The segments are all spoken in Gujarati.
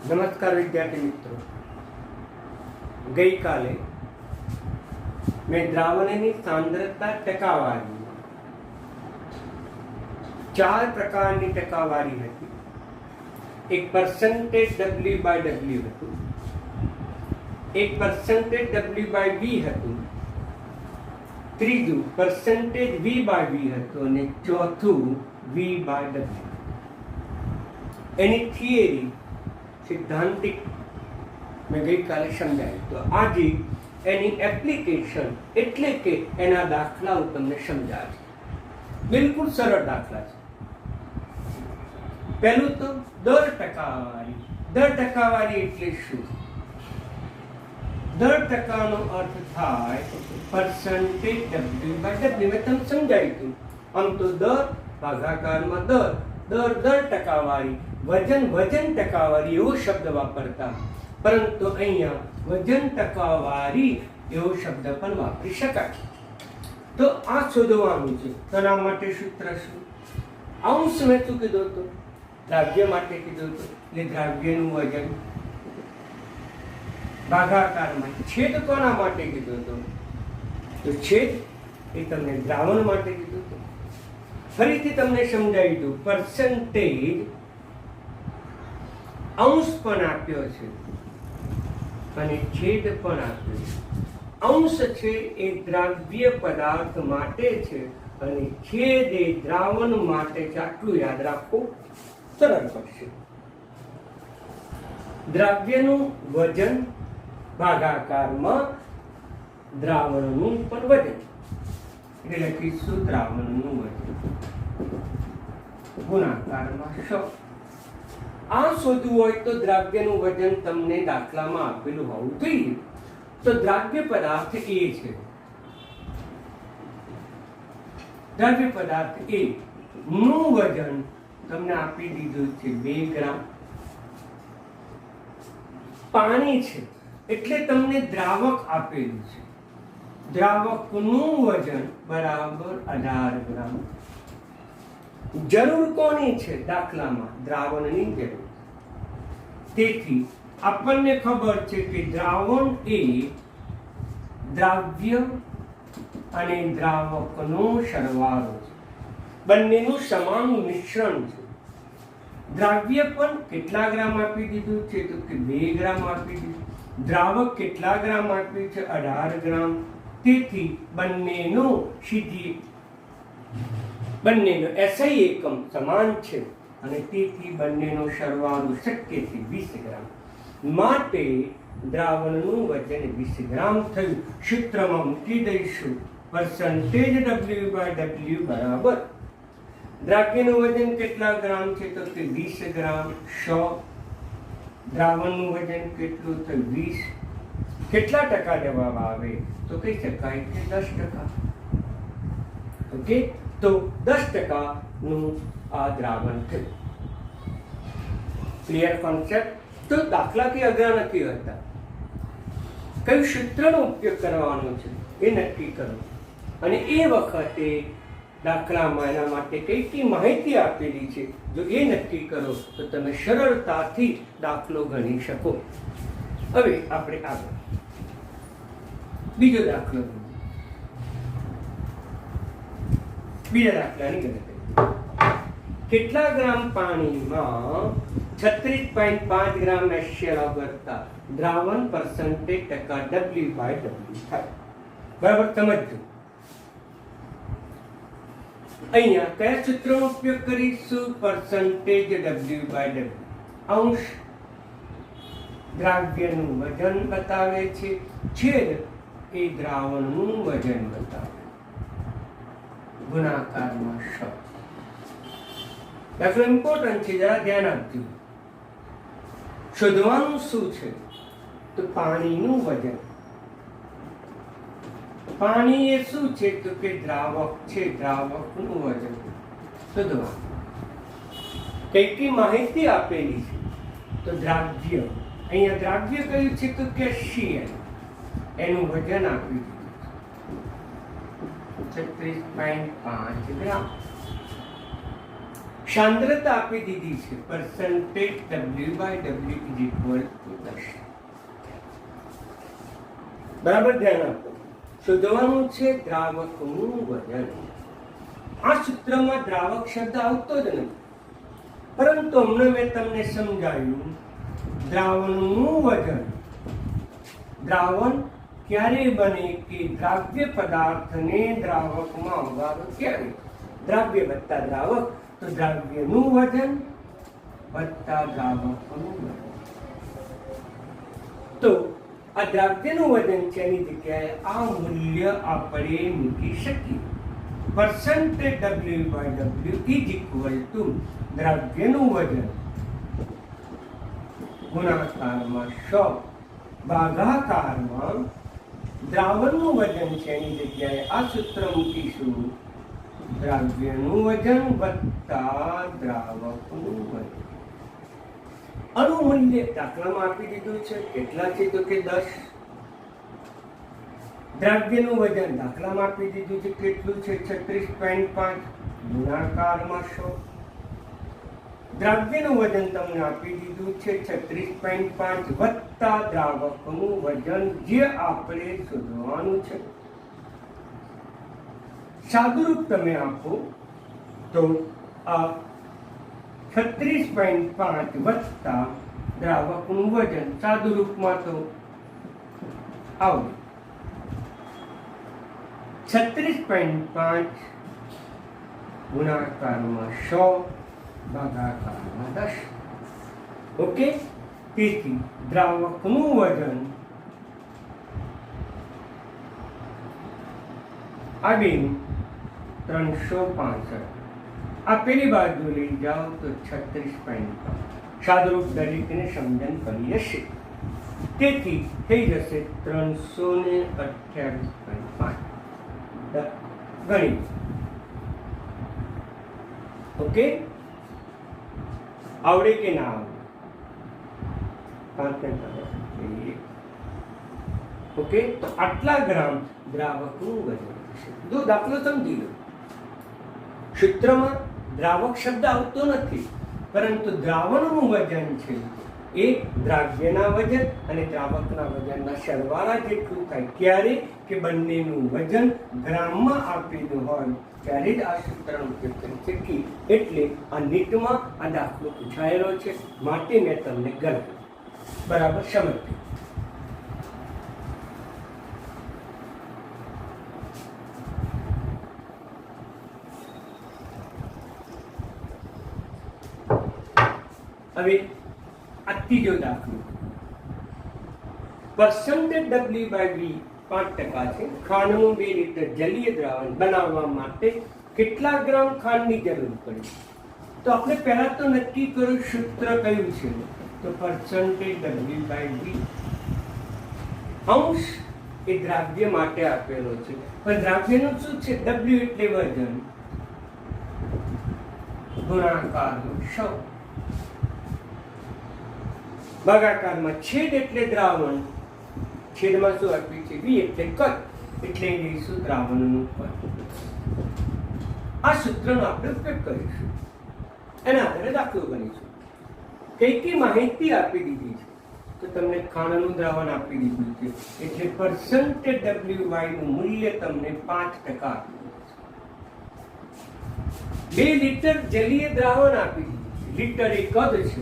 નમસ્કાર વિદ્યાર્થી મિત્રો, ગઈકાલે મેં દ્રાવણની સાંદ્રતા ટકાવારી ચાર પ્રકારની ટકાવારી હતી. એક પર્સન્ટેજ W બાય W હતું, એક પર્સન્ટેજ W બાય V હતું, ત્રીજું પર્સન્ટેજ V બાય V હતું અને ચોથું V બાય W. એની થિયરી સિદ્ધાંતિક મેં ગઈકાલે સમજાવ્યું. તો આજે એની એપ્લિકેશન એટલે કે એના દાખલાઓ તમને સમજાવે. બિલકુલ સરળ દાખલા છે. પહેલું તો દર ટકાવારી. દર ટકાવારી એટલે શું? દર ટકાનો અર્થ થાય પર્સન્ટેજ W બાય W. મેં તમને સમજાવ્યું હતું. આમ તો દર ભાગાકારમાં દર ટકાવારી, વજન ટકાવારી એવો શબ્દ વાપરતા, પરંતુ અહીંયા વજન ટકાવારી એવો શબ્દ પણ વાપરી શકાય. તો આ શોધવાનું છે. તો આના માટે સૂત્ર શું? અંશ મેં શું કીધું હતું? દ્રાવ્ય માટે કીધું હતું. એટલે દ્રાવ્યનું વજન ભાગાકારમાં. છેદ કોના માટે કીધું હતું? તો છેદ એ તમને દ્રાવણ માટે કીધું હતું. ફરીથી તમને સમજાવી દઉં. પર્સન્ટેજ અંશ પણ આપ્યો છે અને છેદ પણ આપ્યો છે. અંશ છે એ દ્રાવ્ય પદાર્થ માટે છે અને છેદ એ દ્રાવણ માટે છે. આટલું યાદ રાખવું સરળ પડશે. દ્રાવ્યનું વજન ભાગાકારમાં દ્રાવણનું પણ વજન, એટલે લખીશું દ્રાવણનું વજન ગુણાકારમાં 100. આ શોધવું હોય તો દ્રાવ્યનું વજન તમને દાખલામાં આપેલું હોવું જોઈએ. તો દ્રાવ્ય પદાર્થ A છે. દ્રાવ્ય પદાર્થ A નું વજન તમને આપી દીધું છે 2 ગ્રામ. પાણી છે એટલે તમને દ્રાવક આપેલું છે. દ્રાવકનું વજન બરાબર 18 ગ્રામ. જરૂર કોની છે? દાખલામાં દ્રાવણની જરૂર. તેથી આપણને ખબર છે કે દ્રાવણ એ દ્રાવ્ય અને દ્રાવકનો સરવાળો છે. બંનેનું સમાન મિશ્રણ છે. દ્રાવ્ય પણ કેટલા ગ્રામ આપી દીધું છે? તો કે 2 ગ્રામ આપી દીધું. દ્રાવક કેટલા ગ્રામ આપ્યું છે? 18 ગ્રામ. તેથી બંનેનો SI એકમ સમાન છે અને તેથી બંનેનો સરવાળો શક્ય છે 20 ગ્રામ. માટે દ્રાવણનું વજન 20 ગ્રામ થયું. સૂત્રમાં મૂકી દઈશું પર્સન્ટેજ W બાય W બરાબર દ્રાવ્યનું વજન કેટલા ગ્રામ છે? તો કે 20 ગ્રામ 100. દ્રાવણનું વજન કેટલું થયું? 20. કેટલા ટકા જવાબ આવે? તો કહી શકાય કે 10%. ઓકે, તો 10% નું આ દ્રાવણ થયું. Clear concept? તો દાખલા કે અઘરા નથી હોતા. કયું સૂત્રનો ઉપયોગ કરવાનો છે એ નક્કી કરો અને એ વખતે દાખલામાં એના માટે કઈ માહિતી આપેલી છે જો એ નક્કી કરો તો તમે સરળતાથી દાખલો ગણી શકો. હવે આપણે આગળ બીજો દાખલો. બીજા દાખલાની ગણતરી. કેટલા ગ્રામ પાણીમાં 36.5 ગ્રામ HCl ઓગળતા દ્રાવણ પર્સન્ટેજ ટકા W બાય W થાય? બરાબર સમજો. અહીંયા કયા સૂત્રનો ઉપયોગ કરીશું? Percentage W by W. અંશ દ્રાવ્યનું વજન બતાવે છે, છેદ એ દ્રાવણનું વજન બતાવે, ગુણાકારમાં 100. દાખલો ઇમ્પોર્ટન્ટ છે, જરા ધ્યાન આપજો. શોધવાનું શું છે? તો પાણીનું વજન. પાણી એ શું છે? તો કે દ્રાવક છે. દ્રાવકનું વજન શોધવાનું. કઈ માહિતી આપેલી છે? તો દ્રાવ્ય. અહીંયા દ્રાવ્ય કયું છે? તો કે Cl. એનું વજન આપ્યું 36.5 ગ્રામ. સાંદ્રતા આપી દીધી છે percentage W/W is equal two 10. બરાબર ધ્યાન આપો. શોધવાનું છે દ્રાવકનું વજન. આ સૂત્રમાં દ્રાવક શબ્દ આવતો જ નથી, પરંતુ હમણાં મેં તમને સમજાવ્યું દ્રાવણનું વજન. દ્રાવણ ક્યારે બને કે દ્રાવ્ય પદાર્થને દ્રાવકમાં ઓગાળો ક્યારે? દ્રાવ્ય વત્તા દ્રાવક, તો દ્રાવ્યનું વજન વત્તા દ્રાવકનું વજન. તો આ દ્રાવ્યનું વજન છે, એની જગ્યાએ આ મૂલ્ય આપણે મૂકી શકીએ. Percentage W/W is equal to દ્રાવ્યનું વજન ગુણાકારમાં 100 ભાગાકારમાં દ્રાવણનું વજન છે, એની જગ્યાએ આ સૂત્ર મૂકીશું દ્રાવ્યનું વજન વત્તા દ્રાવકનું વજન. આનું મૂલ્ય દાખલામાં આપી દીધું છે. કેટલા છે? તો કે 10. દ્રાવ્યનું વજન દાખલામાં આપી દીધું છે. કેટલું છે? 36.5 ગુણાકારમાં 100. દ્રાવ્યનું વજન તમને આપી દીધું છે 36.5 વત્તા દ્રાવકનું વજન જે આપણે શોધવાનું છે. સાદુરૂપ તમે આપો તો આ 36.5 વત્તા દ્રાવકનું વજન સાદુરૂપમાં તો આવું 36.5 ગુણાકારમાં 100 ભાગાકારમાં 10. ઓકે, તેથી દ્રાવકનું વજન આવીને 365. આ પેલી બાજુ લઈ જાઓ તો 36.5. સાદુરૂપ દરેકને સમજણ પડી હશે. તેથી થઈ જશે 328.5 ગણી. ઓકે, આવડે કે ના આવડે? ઓકે, તો આટલા ગ્રામ દ્રાવકનું વજન છે. જો દાખલો સમજી લો. સૂત્રમાં દ્રાવક શબ્દ આવતો નથી, પરંતુ દ્રાવણનું વજન છે એ દ્રાવ્યના વજન અને દ્રાવકના વજનના સરવાળા જેટલું થાય. ક્યારે કે બંનેનું વજન ગ્રામમાં આપેલું હોય ત્યારે જ આ સૂત્રનો ઉપયોગ કરી શકીએ. એટલે આ નીટમાં આ દાખલો પૂછાયેલો છે, માટે મેં તમને ગણાવ્યો. બરાબર સમજ્યું? હવે આ ત્રીજો દાખલો. પરસેન્ટેજ W/V 5% છે. ખાંડનું 2 લિટર જલીય દ્રાવણ બનાવવા માટે કેટલા ગ્રામ ખાંડની જરૂર પડે? તો આપણે પહેલા તો નક્કી કરો સૂત્ર કયું છે. તો પરસેન્ટેજ W/V અંશ એ દ્રાવ્ય માટે આપેલો છે, પણ દ્રાવ્યનું શું છે? W એટલે વજન ગુણાકારનું 100 ભાગાકારમાં છેદ એટલે દ્રાવણ. છેદમાં શું આપ્યું છે? V એટલે કદ, એટલે લઈશું દ્રાવણનું કદ. આ સૂત્રનો આપણે ઉપયોગ કરીશું. એના આધારે દાખલો ગણીશું. કઈ માહિતી આપી દીધી છે? તો તમને ખાંડનું દ્રાવણ આપી દીધું છે, એટલે પરસેન્ટેજ W/Y નું મૂલ્ય તમને 5% આપ્યું છે. 2 લિટર જલીય દ્રાવણ આપી દીધું છે. લિટર એ કદ છે,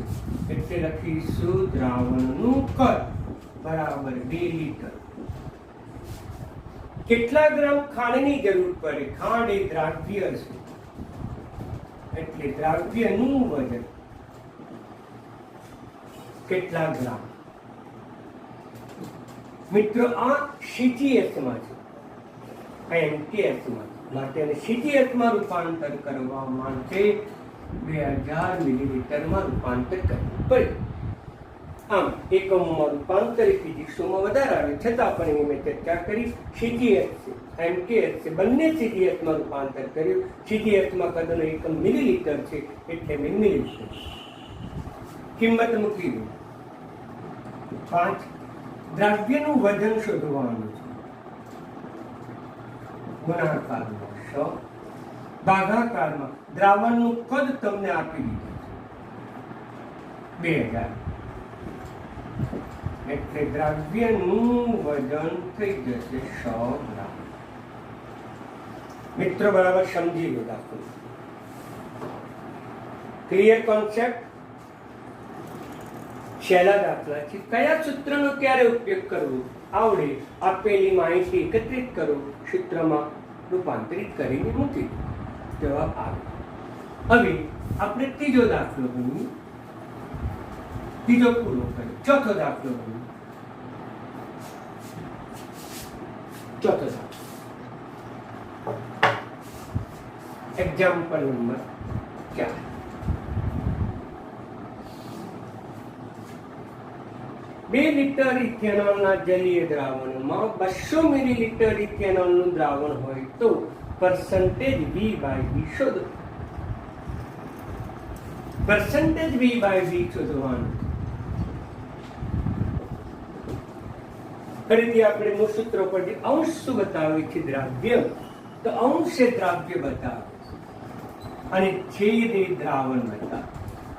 એટલે લખીશું દ્રાવણનું કદ બરાબર 2 લિટર. કેટલા ગ્રામ ખાંડની જરૂર પડે? ખાંડ એ દ્રાવ્ય છે, એટલે દ્રાવ્યનું વજન કેટલા ગ્રામ? મિત્રો આ CGS માં છે, આ MTS માં, માટે CGS માં રૂપાંતર કરવા માટે 2000 મિલીલીટરમાં રૂપાંતર કરવું પડે. આમ એકમોમાં રૂપાંતર ફિઝિક્સમાં વધારે આવે, છતાં પણ એની મેં ચર્ચા કરી. CGS છે, MTS છે, બંને CGS માં રૂપાંતર કર્યું. CGS માં કદનો એકમ મિલીલીટર છે, એટલે મેં મિલીલીટર કિંમત મૂકી દઉં 5. દ્રાવ્યનું વજન શોધવાનું છે. ગુણાકારમાં 100 ભાગાકારમાં દ્રાવણનું કદ તમને આપી દીધું છે 2000, એટલે દ્રવ્યનું વજન થઈ જશે 100 ગ્રામ. મિત્રો બરાબર સમજી લો દાખલો. Clear concept? છેલ્લા દાખલા છે. કયા સૂત્રનો ક્યારે ઉપયોગ કરવો આવડે આપેલી માહિતી એકત્રિત કરો, સૂત્રમાં રૂપાંતરિત કરીને મૂકી જવાબ આવે. હવે આપણે ત્રીજો દાખલો ગણીએ, ત્રીજો પૂરો કરીએ. ચોથો દાખલો ગણીએ. ચોથો દાખલો એક્ઝામ્પલ નંબર 4. બે લિટર ઇથેનોલના જલીય દ્રાવણમાં 200 મિલીલીટર ઇથેનોલનું દ્રાવણ હોય તો પરસેન્ટેજ V/V શોધો. પરસેન્ટેજ V/V શોધવાનું. ફરીથી આપણે મૂળ સૂત્રો પરથી અંશ શું બતાવે છે? દ્રાવ્ય. તો અંશ એ દ્રાવ્ય બતાવે અને છેદ એ દ્રાવણ બતાવે.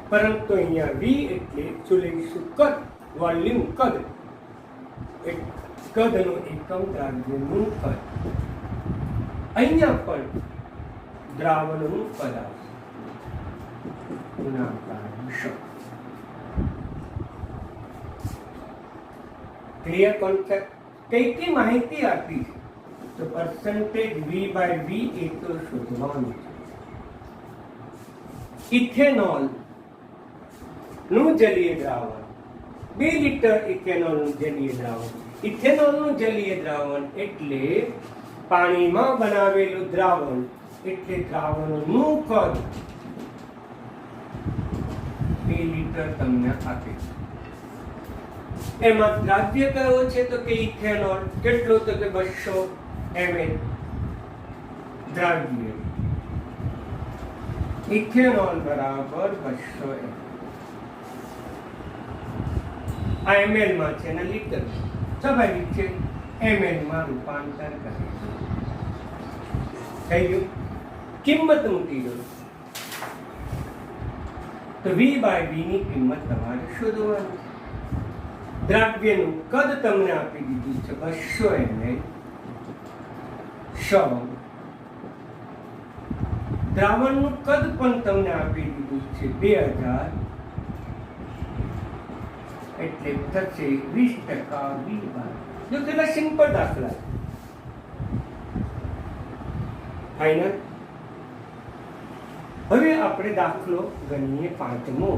પરંતુ અહીંયા V એટલે શું કદ, વોલ્યુમ કદ, કદનો એકમ દ્રાવ્યનું કદ. અહીંયા પણ દ્રાવણનું કદ આવશે. Clear concept? કઈ માહિતી આપી છે? તો પરસેન્ટેજ V/V એ તો શોધવાનું છે. ઇથેનોલ નું જલીય દ્રાવણ, 2 લિટર ઇથેનોલ નું જલીય દ્રાવણ. ઇથેનોલ નું જલીય દ્રાવણ એટલે પાણીમાં બનાવેલું દ્રાવણ, એટલે દ્રાવણનું કદ 2 લિટર તમને આપે. એમાં દ્રાવ્ય કયો છે? તો કે ઇથેનોલ. કેટલું? તો કે 200 ml દ્રાવ્ય. ઇથેનોલ બરાબર 200 ml. આ ml માં છે ને લિટર, સ્વાભાવિક છે ml માં રૂપાંતર કરે. થઈ ગયું? કિંમત મૂકી દો તો V/V ની કિંમત તમારે શોધવાની. દ્રાવ્યનું કદ તમને આપી દીધું છે 200 ml, 100. દ્રાવણનું કદ પણ તમને આપી દીધું છે 2000, એટલે થશે 20% V/V. જો કેટલા સિમ્પલ દાખલા. ફાઇનલ. હવે આપણે દાખલો ગણીએ 5મો.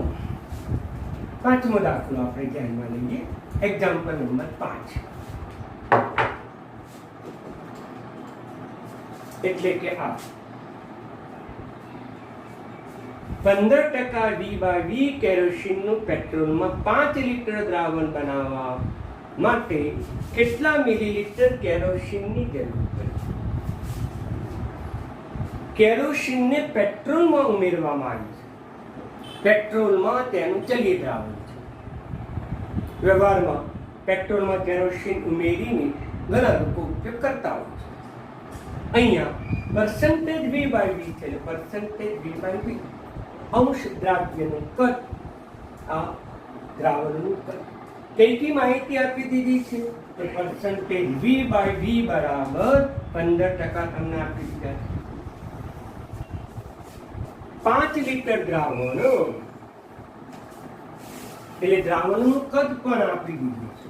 5મો દાખલો આપણે ધ્યાનમાં લઈએ. Example number 5. એટલે કે આ 15% V/V કેરોસીનનું પેટ્રોલમાં 5 લિટર દ્રાવણ બનાવવા માટે કેટલા મિલીલીટર કેરોસીનની જરૂર પડે? કેરોસીનને પેટ્રોલમાં ઉમેરવામાં આવે છે. પેટ્રોલમાં તેનું જલીય દ્રાવણ છે. વ્યવહારમાં પેટ્રોલમાં કેરોસીન ઉમેરીને ઘણા લોકો ઉપયોગ કરતા હોય છે. અહીંયા પરસેન્ટેજ V/V છે. પરસેન્ટેજ V/V અંશ દ્રાવ્યનું કદ, આ દ્રાવણનું કદ. કઈ માહિતી આપી દીધી છે? તો પરસેન્ટેજ V/V બરાબર 15% તમને આપી દીધા છે. 5 લિટર દ્રાવણ એટલે દ્રાવણનું કદ પણ આપી દીધું છે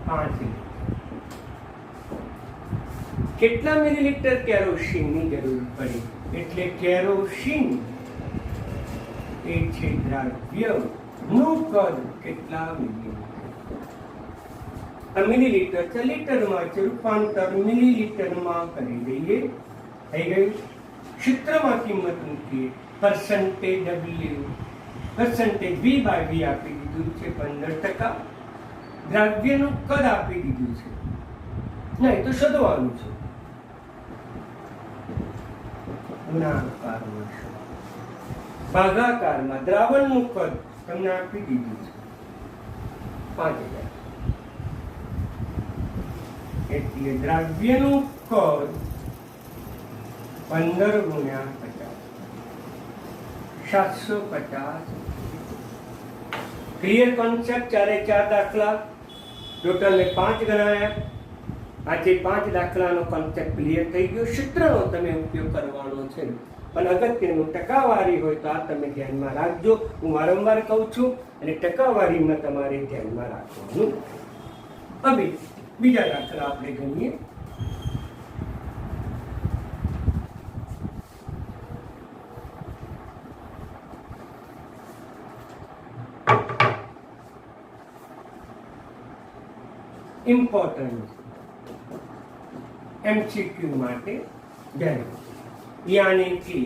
5 લિટર. કેટલા મિલીલીટર કેરોસીનની જરૂર પડે? એટલે કેરોસીન એ છે દ્રાવ્યનું કદ કેટલા મિલીલીટર. મિલીલીટર છે, લીટરમાં છે, રૂપાંતર મિલીલીટરમાં કરી દઈએ. થઈ ગયું? સૂત્રમાં કિંમત મૂકીએ. પરસેન્ટેજ W, પરસેન્ટેજ V/V આપી દીધું છે 15%. દ્રાવ્યનું કદ આપી દીધું છે. નહીં તો શોધવાનું છે. ગુણાકારમાં ભાગાકારમાં દ્રાવણનું કદ તમને આપી દીધું છે 5000. એટલે દ્રવ્યનું કદ 15 ગુણ્યા 50, 750. Clear concept? 4 દાખલા, ટોટલ 5 ગણાયા. આજે 5 દાખલાનો કોન્સેપ્ટ ક્લિયર થઈ ગયો. સૂત્રનો તમે ઉપયોગ કરવાનો છે, પણ અગત્યનું ટકાવારી હોય તો આ તમે ધ્યાનમાં રાખજો. હું વારંવાર કહું છું, અને ટકાવારીમાં તમારે ધ્યાનમાં રાખવાનું. હવે બીજા દાખલા આપણે ગણીએ. ઇમ્પોર્ટન્ટ MCQ માટે જાણો, યાની કે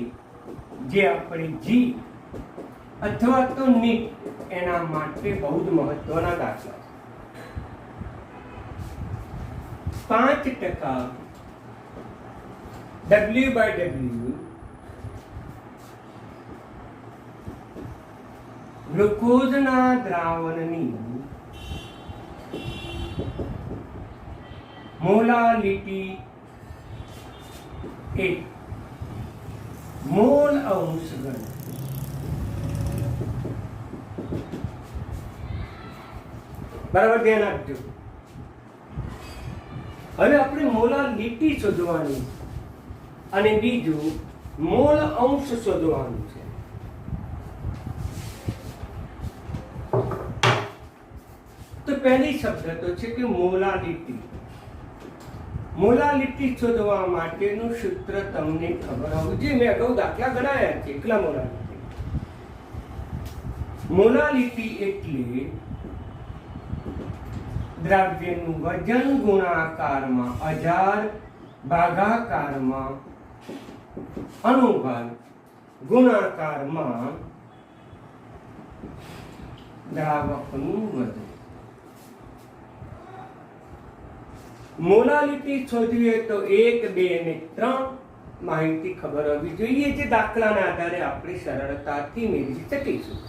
જે આપણે જી અથવા તો નીટ એના માટે બહુ જ મહત્વના દાખલા છે. 5% W/W ગ્લુકોઝના દ્રાવણની મોલાલિટી એક મોલ અંશ ગણ. બરાબર ધ્યાન આપજો. હવે આપણે મોલાલિટી શોધવાની અને બીજું મોલ અંશ શોધવાનું છે. તો પહેલી શબ્દ તો છે કે મોલાલિટી. મોલાલિટી શોધવા માટેનું સૂત્ર તમને ખબર હોવું જોઈએ. મેં અગાઉ દાખલા ગણાયા છે. એકલા મોલાલિટી એટલે દ્રવ્યનું વજન ગુણાકારમાં 1000 ભાગાકારમાં અનુભાગ ગુણાકારમાં દ્રાવકનું વજન. મોલાલિટી શોધવી તો 1, 2 અને 3 માહિતી ખબર હોવી જોઈએ, જે દાખલાના આધારે આપણે સરળતાથી મેળવી શકીશું.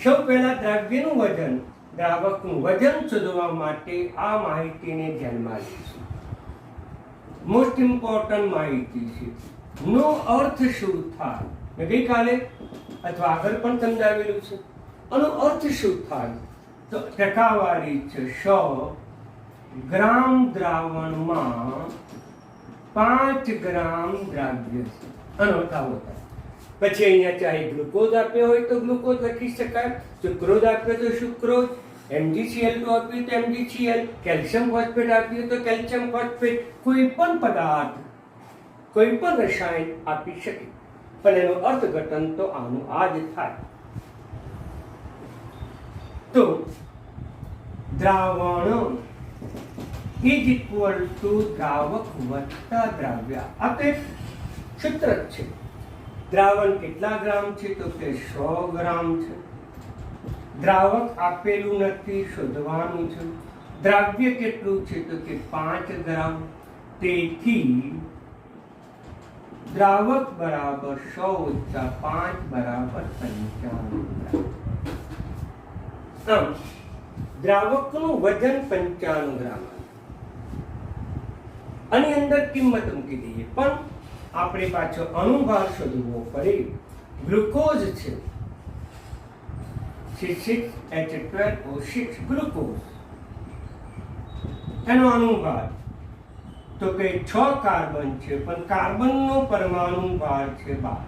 સૌ પહેલા દ્રવ્યનું વજન, દ્રાવકનું વજન શોધવા માટે આ માહિતીને ધ્યાનમાં લઈશું. મોસ્ટ ઇમ્પોર્ટન્ટ માહિતી છે. નો અર્થ શું થાય? મેં ગઈકાલે અથવા આગળ પણ સમજાવેલું છે. આનો અર્થ શું થાય? તો ટકાવારી છે 100 ગ્રામ દ્રાવણમાં 5 ગ્રામ દ્રવ્ય છે. આનો આવો થાય. પછી અહીંયા ચાહે ગ્લુકોઝ આપ્યો હોય તો ગ્લુકોઝ લખી શકાય, સુક્રોઝ આપ્યો તો સુક્રોઝ, MgCl2 આપ્યું તો MgCl, કેલ્શિયમ ફોસ્ફેટ આપ્યું તો કેલ્શિયમ ફોસ્ફેટ. કોઈ પણ પદાર્થ, કોઈ પણ રસાયણ આપી શકે, પણ એનું અર્થઘટન તો આનું આ જ થાય. તો દ્રાવણ ઇઝ ઇક્વલ ટુ દ્રાવક વત્તા દ્રવ્ય. આ તો એક સૂત્ર જ છે. દ્રાવણ કેટલા ગ્રામ છે? તો કે 100 ગ્રામ છે. દ્રાવક આપેલું નથી, શોધવાનું છે. દ્રવ્ય કેટલું છે? તો કે 5 ગ્રામ. તેથી દ્રાવક બરાબર 100 + 5 બરાબર 95 ગ્રામ. આમ દ્રાવકનું વજન 95 ગ્રામ. આની અંદર કિંમત મૂકી દઈએ, પણ આપણે પાછો અણુભાર શોધવો પડે. ગ્લુકોઝ છે, C6H12O6 ગ્લુકોઝ. એનો અણુભાર તો કે 6 કાર્બન છે, પણ કાર્બનનો પરમાણુ ભાર છે 12.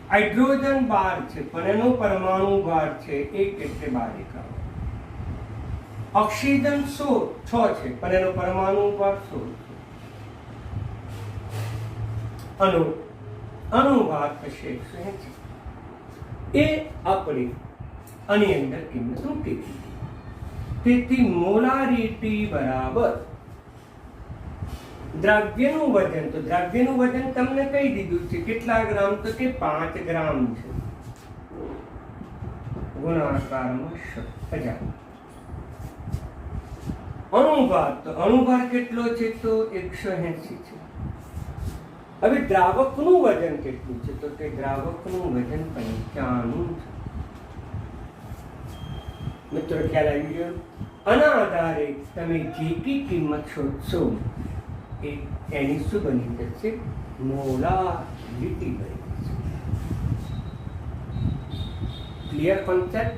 હાઇડ્રોજન 12 છે, પણ એનો પરમાણુ ભાર છે 1 એટલે 12 એકમ. ઓક્સિજન 6 છે, પણ એનો પરમાણુ ભાર 16 છે. અણુભાર થશે 180. એ આપણે આની અંદર કિંમત મૂકી દીધી. તેથી મોલારિટી બરાબર દ્રવ્યનું વજન. તો દ્રવ્યનું વજન તમને કહી દીધું છે કેટલા ગ્રામ? તો કે 5 ગ્રામ છે. ગુણાકારમાં 1000. અણુભાર, તો અણુભાર કેટલો છે? તો 180 છે. હવે દ્રાવકનું વજન કેટલું છે? તો કે દ્રાવકનું વજન 95 છે. મિત્રો ખ્યાલ આવી ગયો? આના આધારે તમે જે કી કિંમત શોધશો એ એની શું બની જશે? મોલારિટી બની જશે. Clear concept?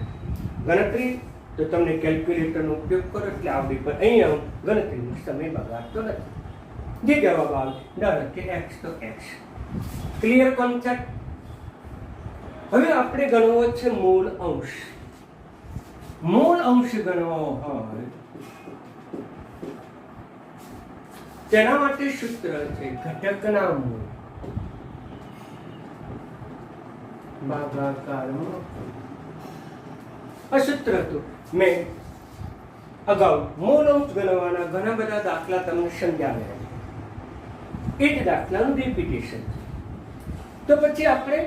ગણતરી તો તમને કેલ્ક્યુલેટરનો ઉપયોગ કરો એટલે આવડી, પણ અહીંયા ગણતરીનો સમય બગાડતો નથી. જે જવાબ આવે ધારો કે x તો x. Clear concept? હવે આપણે ગણવો છે મૂળ અંશ. મૂળ અંશ ગણવો હોય તેના માટે સૂત્ર છે ઘટકના મૂળ ભાગાકારમાં. આ સૂત્ર હતું. મેં અગાઉ મૂળ અંશ ગણવાના ઘણા બધા દાખલા તમને સમજાવ્યા. એ જ દાખલાનું રિપીટેશન છે. તો પછી આપણે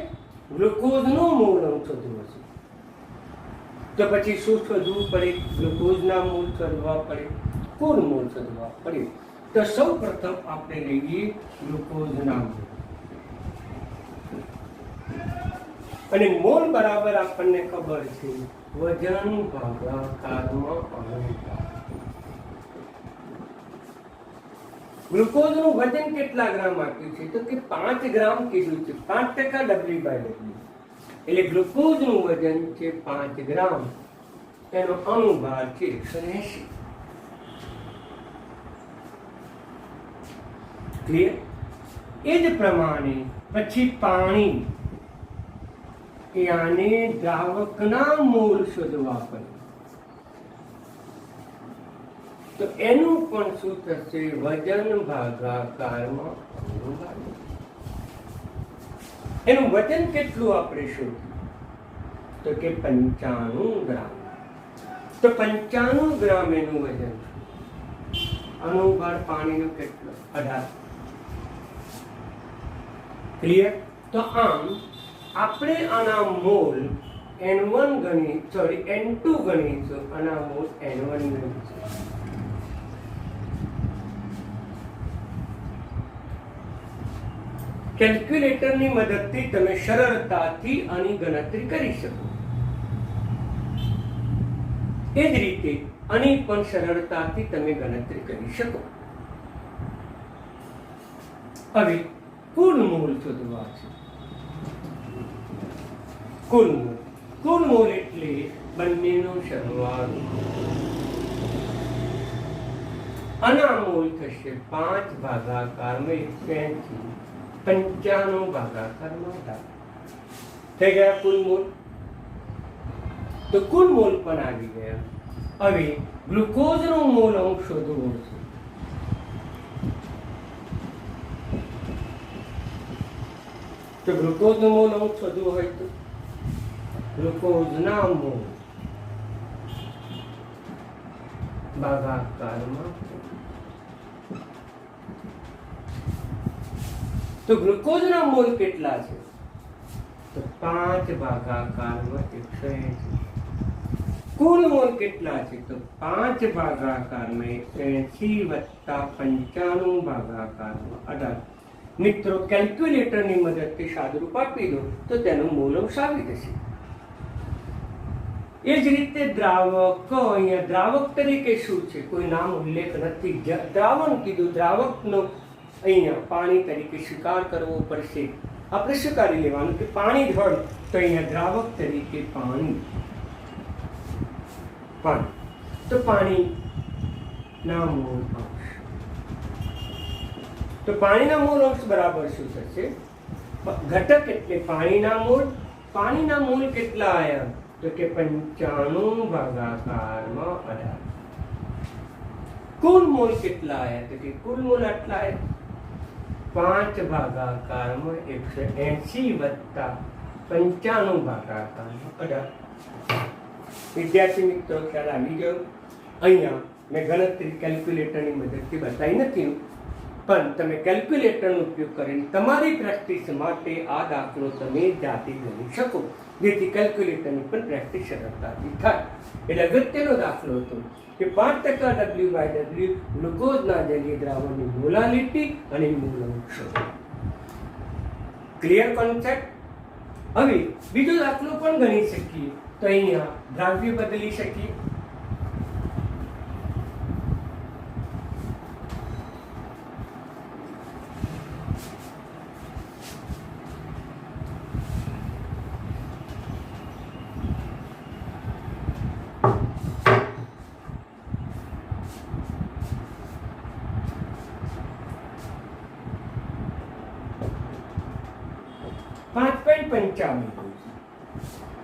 ગ્લુકોઝનો મૂળ અંશ શોધવો છે. તો પછી શું શોધવું પડે? ગ્લુકોઝના મૂળ શોધવા પડે, કુલ મૂળ શોધવા પડે. તો સૌ પ્રથમ આપણે લઈએ ગ્લુકોઝના મૂળ. અને મોલ બરાબર આપણને ખબર છે વજન ભાગાકારમાં અનુપાત. ગ્લુકોઝનું વજન કેટલા ગ્રામ આપ્યું છે? તો કે 5 ગ્રામ કીધું છે. 5% W/W. એટલે ગ્લુકોઝનું વજન છે 5 ગ્રામ. એનો અણુભાર છે 180. ક્લિયર? એ જ પ્રમાણે પછી પાણી, આને દ્રાવકના મોલ શોધવા પડે. તો એનું પણ શું થશે? વજન ભાગાકારમાં અણુભાર. એનું વજન કેટલું આપણે શોધ્યું? તો કે 95 ગ્રામ. તો 95 ગ્રામ એનું વજન. અણુભાર પાણીનો કેટલો? 18. ક્લિયર? તો આમ આપણે આના મોલ N1 N2 ગણીશું, આના મોલ N1 ગણીશું. કેલ્ક્યુલેટરની મદદથી તમે સરળતાથી આની ગણતરી કરી શકો. એ જ રીતે આની પણ સરળતાથી તમે ગણતરી કરી શકો. હવે કુલ મોલ શોધવા છે. કુલ મોલ એટલે બંનેનો સરવાળો. આના મોલ થશે 5 ભાગાકારમાં 180, 95 ભાગાકારમાં 18. થઈ ગયા કુલ મોલ. તો કુલ મોલ પણ આવી ગયા. હવે ગ્લુકોઝનો મોલ અંશ શોધવો છે. તો ગ્લુકોઝનો મોલ અંશ શોધવો હોય તો ગ્લુકોઝના મોલ ભાગાકારમાં. તો ગ્લુકોઝના મોલ કેટલા છે? તો 5 ભાગાકારમાં 180. કુલ મોલ કેટલા છે? તો 5 ભાગાકારમાં 180 + 95 ભાગાકારમાં 18. મિત્રો કેલ્ક્યુલેટરની મદદથી સાદુરૂપ આપી દો તો તેનું મોલ અંશ આવી જશે. એ જ રીતે દ્રાવક, અહીંયા દ્રાવક તરીકે શું છે? કોઈ નામ ઉલ્લેખ નથી. દ્રાવણ કીધું, દ્રાવકનો અહીંયા પાણી તરીકે સ્વીકાર કરવો પડશે. આપણે સ્વીકારી લેવાનું કે પાણી જ હોય તો અહીંયા દ્રાવક તરીકે પાણી. તો પાણીના મોલ અંશ. તો પાણીના મોલ અંશ બરાબર શું થશે? ઘટક એટલે પાણીના મોલ. પાણીના મોલ કેટલા આવ્યા? તો કે 95 ભાગાકારમાં 18. કુલ મોલ કેટલા આવ્યા? તો કે કુલ મોલ આટલા આવ્યા 5 ભાગાકારમાં 180 + 95 ભાગાકારમાં 18. વિદ્યાર્થી મિત્રો ખ્યાલ આવી ગયો? અહીંયા મેં ગણતરી કેલ્ક્યુલેટરની મદદથી બતાવી નથી, પણ તમે કેલ્ક્યુલેટરનો ઉપયોગ કરીને તમારી પ્રેક્ટિસ માટે આ દાખલો તમે જાતે ગણી શકો, જેથી કેલ્ક્યુલેટરની પણ પ્રેક્ટિસ સરળતાથી થાય. એટલે અગત્યનો દાખલો હતો કે 5% W/W ગ્લુકોઝના જલીય દ્રાવણની મોલાલિટી અને મોલ અંશ. Clear concept? હવે બીજો દાખલો પણ ગણી શકીએ. તો અહીંયા દ્રાવ્ય બદલી શકીએ.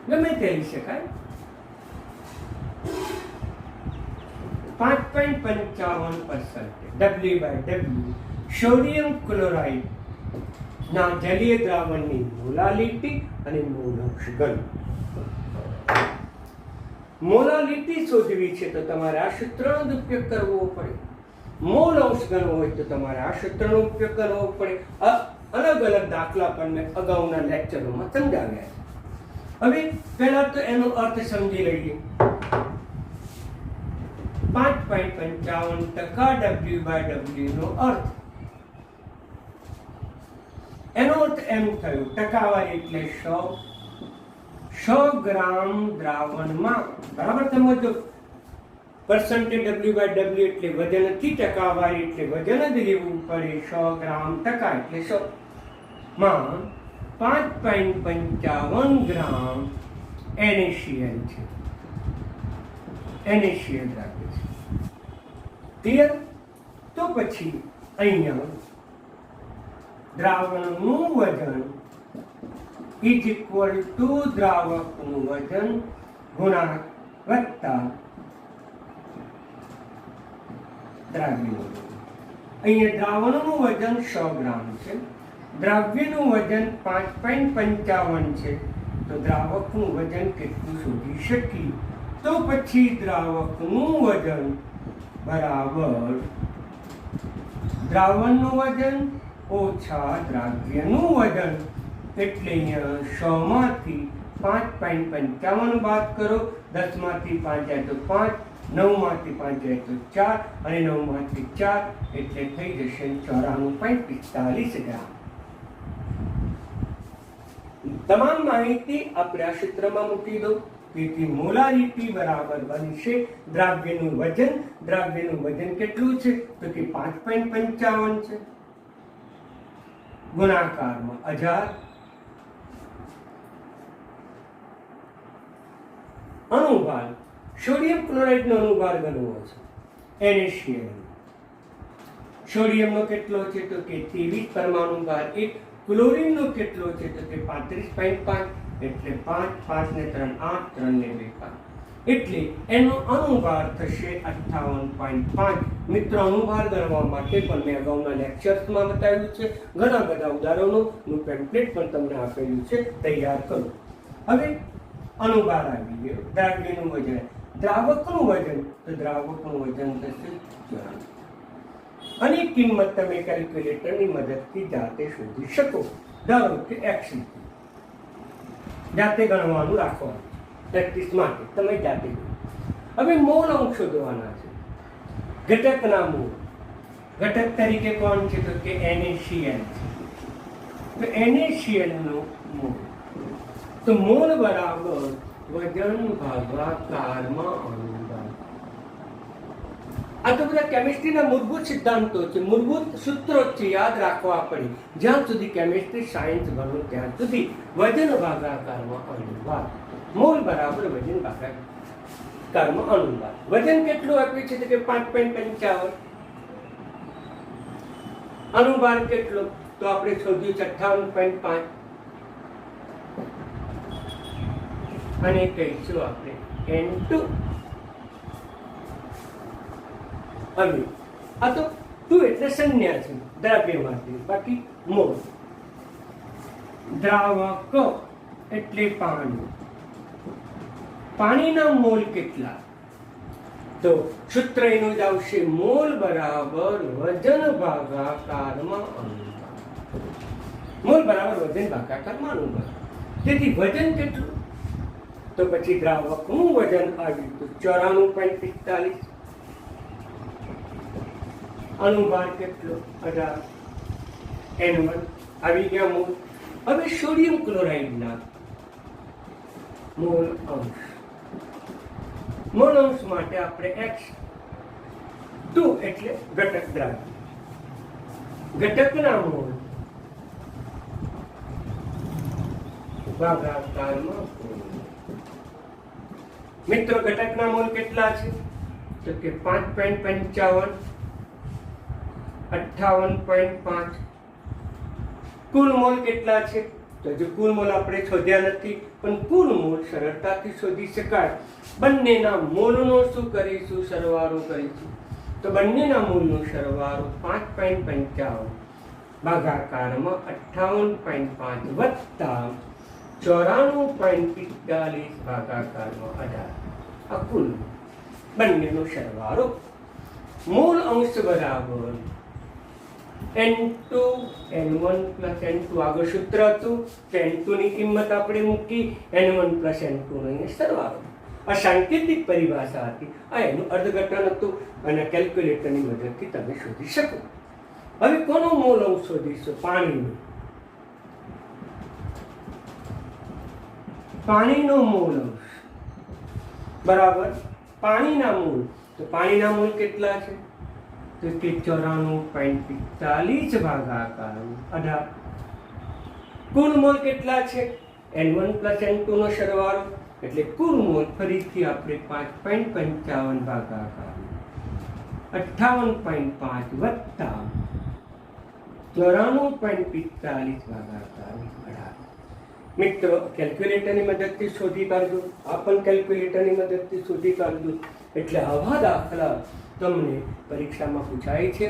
ગમે તે લઈ શકાય. 5.55% W/W સોડિયમ ક્લોરાઇડ ના જલીય દ્રાવણની મોલાલિટી અને મોલ અંશ ઘન. મોલાલિટી શોધવી છે તો તમારે આ સૂત્રનો ઉપયોગ કરવો પડે. મોલ અંશ ઘન હોય તો તમારે આ સૂત્રનો ઉપયોગ કરવો પડે. અલગ અલગ દાખલા પણ મેં અગાઉના લેક્ચરોમાં સમજાવ્યા છે. હવે પહેલા તો એનો અર્થ સમજી લઈએ. 5.55% W/W નો અર્થ, એનો અર્થ એમ થયો ટકાવારી એટલે 100 ગ્રામ દ્રાવણમાં, બરાબર સમજો. પર્સન્ટેજ W/W એટલે વજનથી ટકાવારી એટલે વજન જ લેવું પડે. 100 ગ્રામ ટકા એટલે 100 માં 5.55 ગ્રામ NaCl છે. NaCl રાખે છે. ક્લિયર? તો પછી અહીંયા દ્રાવણનું વજન ઇઝ ઇક્વલ ટુ દ્રાવકનું વજન ગુણાંક વત્તા દ્રાવ્યનું વજન. અહીંયા દ્રાવણનું વજન 100 ગ્રામ છે, દ્રાવ્યનું વજન 5.55 છે. તો દ્રાવકનું વજન કેટલું શોધી શકીએ? તો પછી દ્રાવકનું વજન બરાબર દ્રાવણનું વજન ઓછા દ્રાવ્યનું વજન. એટલે અહીંયા 100 માંથી 5.55 બાદ કરો. 10 માંથી 5 જાય તો 5, 9 માંથી 5 જાય તો 4 અને 9 માંથી 4 એટલે થઈ જશે 94.45 ગ્રામ. તમામ માહિતી આપણે આ સૂત્રમાં મૂકી દો. તેથી મોલારિટી બરાબર બનશે દ્રાવ્યનું વજન. દ્રાવ્યનું વજન કેટલું છે? તો કે 5.55 છે. ગુણાકારમાં 1000. અણુભાર સોડિયમ ક્લોરાઇડનો અણુભાર ગણવો છે. NaCl સોડિયમનો કેટલો છે? તો કે 23 પરમાણુ ભાર 1. ક્લોરીનનો કેટલો છે? તો કે 35.5 એટલે 5, 5 ને 3 8, 3 ને 2 5 એટલે એનો અણુભાર થશે 58.5. મિત્રો, અણુભાર ગણવા માટે પણ મેં અગાઉના લેક્ચર્સમાં બતાવ્યું છે. ઘણા બધા ઉદાહરણોનું પેમ્પલેટ પણ તમને આપેલું છે, તૈયાર કરો. હવે અણુભાર આવી ગયો. દ્રાવ્યનું વજન, દ્રાવકનું વજન, તો દ્રાવકનું વજન થશે 94. આની કિંમત તમે કેલ્ક્યુલેટરની મદદથી જાતે શોધી શકો. ધારો કે x જાતે ગણવાનું રાખવાનું પ્રેક્ટિસ માટે, તમે જાતે ગણો. હવે મોલ અંક શોધવાના છે. ઘટકના મોલ. ઘટક તરીકે કોણ છે? તો કે NaCl છે. તો NaCl નો મોલ, તો મોલ બરાબર વજન ભાગાકારમાં અણુભાર. આ તો બધા કેમિસ્ટ્રીના મૂળભૂત સિદ્ધાંતો છે, મૂળભૂત સૂત્રો છે, યાદ રાખવા પડે. જ્યાં સુધી કેમિસ્ટ્રી સાયન્સ ભણો ત્યાં સુધી વજન ભાગાકારમાં અણુભાર. મોલ બરાબર વજન ભાગાકારમાં અણુભાર. વજન કેટલું આપ્યું છે? તો કે 5.55. અણુભાર કેટલો? તો આપણે શોધ્યું 58.5 અને કહીશું આપણે N2. હવે આ તો 2 એટલે સંજ્ઞા છે દ્રવ્યમાંથી, બાકી મોલ. દ્રાવક એટલે પાણી. પાણીના મોલ કેટલા? તો સૂત્ર એનું જ આવશે, મોલ બરાબર વજન ભાગાકારમાં અણુભાર. મોલ બરાબર વજન ભાગાકારમાં અણુભાર. તેથી વજન કેટલું? તો પછી દ્રાવકનું વજન આવ્યું તો 94.45. અણુભાર કેટલો? 18. N1 આવી ગયા મોલ. હવે સોડિયમ ક્લોરાઇડના મોલ અંશ. મોલ અંશ માટે આપણે x2 એટલે ઘટક દ્રાવ્ય, ઘટકના મોલ ભાગાકારમાં મિત્રો ઘટકના મોલ કેટલા છે? તો કે 5.55, 58.5. કુલ મોલ કેટલા છે? તો જો કુલ મોલ આપણે શોધ્યા નથી, પણ કુલ મોલ સરળતાથી શોધી શકાય. બંનેના મોલનો શું કરીશું? સરવાળો કરીશું. તો બંનેના મોલનો સરવાળો 5.55 ભાગાકારમાં 58.5 વત્તા 94.45 ભાગાકારમાં 18. આ કુલ બંનેનો સરવાળો. મૂળ અંશ બરાબર n2 n1 plus n2. આગળ સૂત્ર હતું કે n2 ની કિંમત આપણે મૂકી, n1 plus n2 નો અહીંયા સરવાળો. આ સાંકેતિક પરિભાષા હતી, આ એનું અર્થઘટન હતું અને કેલ્ક્યુલેટરની મદદથી તમે શોધી શકો. હવે કોનો મૂળ અંશ શોધીશું? પાણીનો. પાણીનો મૂળ અંશ બરાબર પાણીના મૂળ. તો પાણીના મૂળ કેટલા છે? તો કે 94.45 ભાગાકાર 18. કુલ મોલ કેટલા છે? n1 plus n2 નો સરવાળો, એટલે કુલ મોલ ફરીથી આપણે 5.55 ભાગાકાર 58.5 વત્તા 94.45 ભાગાકાર 18. મિત્રો કેલ્ક્યુલેટરની મદદથી શોધી કાઢજો. આ પણ કેલ્ક્યુલેટરની મદદથી શોધી કાઢજો. એટલે આવા દાખલા તમને પરીક્ષામાં પૂછાય છે,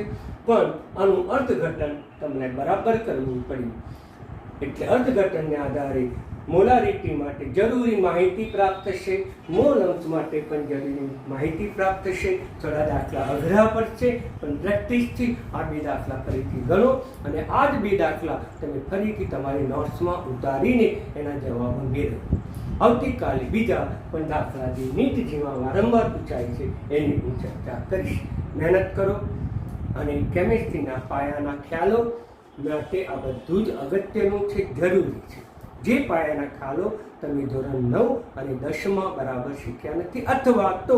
પણ આનું અર્થઘટન તમને બરાબર કરવું પડ્યું. એટલે અર્થઘટનને આધારે મોલારિટી માટે જરૂરી માહિતી પ્રાપ્ત થશે, મોલ અંશ માટે પણ જરૂરી માહિતી પ્રાપ્ત થશે. થોડા દાખલા અઘરા પડશે, પણ પ્રેક્ટિસથી આ બે દાખલા ફરીથી ગણો અને આ જ બે દાખલા તમે ફરીથી તમારી નોટ્સમાં ઉતારીને એના જવાબો મેળવો. આવતીકાલે બીજા પણ દાખલા જે નીટ જેમાં વારંવાર પૂછાય છે એની હું ચર્ચા કરીશ. મહેનત કરો અને કેમિસ્ટ્રીના પાયાના ખ્યાલો માટે આ બધું જ અગત્યનું છે, જરૂરી છે. જે પાયાના ખ્યાલો તમે ધોરણ 9 અને 10માં બરાબર શીખ્યા નથી, અથવા તો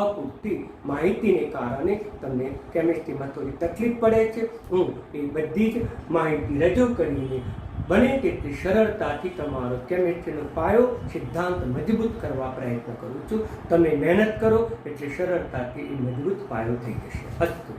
અપૂરતી માહિતીને કારણે તમને કેમિસ્ટ્રીમાં થોડી તકલીફ પડે છે, હું એ બધી જ માહિતી રજૂ કરીને બને તેટલી સરળતાથી તમારો કેમિસ્ટ્રીનો પાયો સિદ્ધાંત મજબૂત કરવા પ્રયત્ન કરું છું. તમે મહેનત કરો એટલે સરળતાથી એ મજબૂત પાયો થઈ જશે. અસ્તુ.